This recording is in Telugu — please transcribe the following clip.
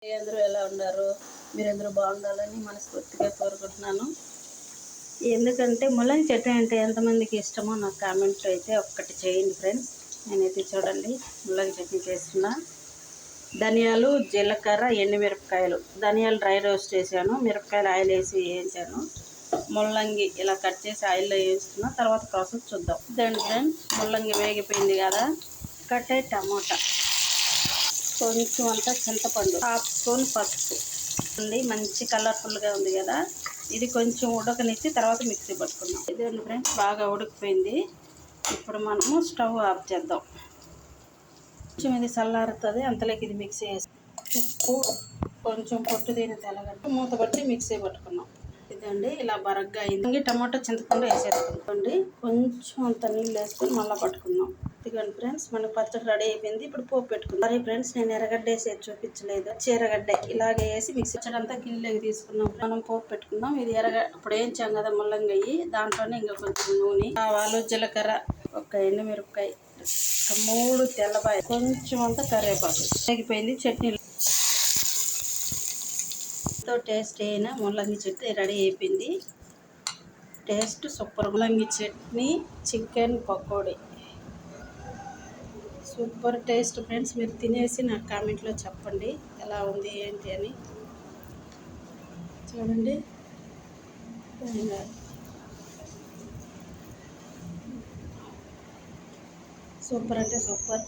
అందరూ ఎలా ఉన్నారు? మీరందరూ బాగుండాలని మనస్ఫూర్తిగా కోరుకుంటున్నాను. ఎందుకంటే ముల్లంగి చట్నీ అంటే ఎంతమందికి ఇష్టమో నాకు కామెంట్లో అయితే ఒక్కటి చేయండి ఫ్రెండ్స్. నేనైతే చూడండి ముల్లంగి చట్నీ చేస్తున్నా. ధనియాలు, జీలకర్ర, ఎండుమిరపకాయలు. ధనియాలు డ్రై రోస్ట్ చేశాను, మిరపకాయలు ఆయిల్ వేసి వేయించాను. ముల్లంగి ఇలా కట్ చేసి ఆయిల్లో వేస్తున్నా. తర్వాత ప్రాసెస్ చూద్దాం. ఇదండి ఫ్రెండ్స్, ముల్లంగి వేగిపోయింది కదా. కట్టే టమోటా, కొంచెం అంతా చింతపండు, హాఫ్ స్పూన్ పసుపు ఉంది. మంచి కలర్ఫుల్గా ఉంది కదా. ఇది కొంచెం ఉడకనిచ్చి తర్వాత మిక్సీ పట్టుకుందాం. ఇదండి ఫ్రెండ్స్, బాగా ఉడికిపోయింది. ఇప్పుడు మనము స్టవ్ ఆఫ్ చేద్దాం. కొంచెం ఇది చల్లారుతుంది, అంతలోకి ఇది మిక్సీ వేసి ఉప్పు, కొంచెం పొట్టు దీని తెల్లగడ్డ మూత పట్టి మిక్సీ పట్టుకున్నాం. ఇదండి ఇలా బరగ్గా అయింది. టమాటో చింతపండు వేసేసుకోండి. కొంచెం అంత నీళ్ళు వేసుకొని మళ్ళీ పట్టుకుందాం. ఇదిగోండి ఫ్రెండ్స్, మనకు పచ్చడి రెడీ అయిపోయింది. ఇప్పుడు పోపు పెట్టుకుందాం. సరే ఫ్రెండ్స్, నేను ఎర్రగడ్డ వేసేది చూపించలేదు. ఎర్రగడ్డ ఇలాగే వేసి మిక్సీ అంతా గిన్నెలోకి తీసుకున్నాం. మనం పోపు పెట్టుకుందాం. ఇది ఇప్పుడు వేయించాం కదా ముల్లంగి, దాంట్లోనే ఇంకా కొంచెం నూనె, ఆవాలు, జీలకర్ర, ఒక ఎండుమిరపకాయ, 3 తెల్లబాయ, కొంచెం అంతా కరివేపాకు వేగిపోయింది. చట్నీ టేస్ట్ అయినా ముల్లంగి చట్నీ రెడీ అయిపోయింది. Taste super. ముల్లంగి chutney, chicken pakodi, super taste friends. మీరు తినేసి నాకు కామెంట్లో చెప్పండి ఎలా ఉంది ఏంటి అని. చూడండి, సూపర్ అంటే సూపర్.